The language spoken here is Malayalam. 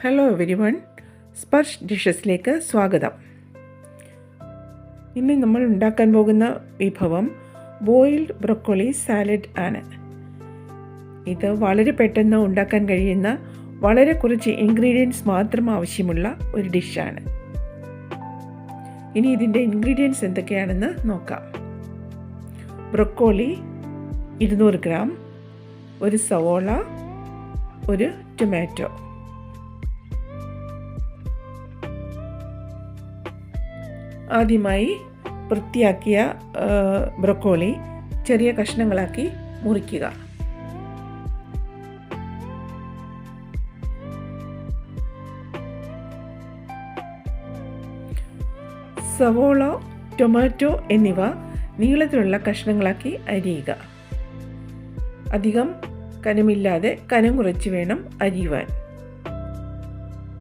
ഹലോ എവരിവൺ, സ്പർശ് ഡിഷസിലേക്ക് സ്വാഗതം. ഇന്ന് നമ്മൾ ഉണ്ടാക്കാൻ പോകുന്ന വിഭവം ബോയിൽഡ് ബ്രൊക്കോളി സാലഡ് ആണ്. ഇത് വളരെ പെട്ടെന്ന് ഉണ്ടാക്കാൻ കഴിയുന്ന വളരെ കുറച്ച് ഇൻഗ്രീഡിയൻസ് മാത്രം ആവശ്യമുള്ള ഒരു ഡിഷാണ്. ഇനി ഇതിൻ്റെ ഇൻഗ്രീഡിയൻസ് എന്തൊക്കെയാണെന്ന് നോക്കാം. ബ്രൊക്കോളി 200 ഗ്രാം, ഒരു സവോള, ഒരു ടൊമാറ്റോ. ആദ്യമായി വൃത്തിയാക്കിയ ബ്രൊക്കോളി ചെറിയ കഷ്ണങ്ങളാക്കി മുറിക്കുക. സവോള, ടൊമാറ്റോ എന്നിവ നീളത്തിലുള്ള കഷ്ണങ്ങളാക്കി അരിയുക. അധികം കനമില്ലാതെ കനം കുറച്ച് വേണം അരിയുവാൻ.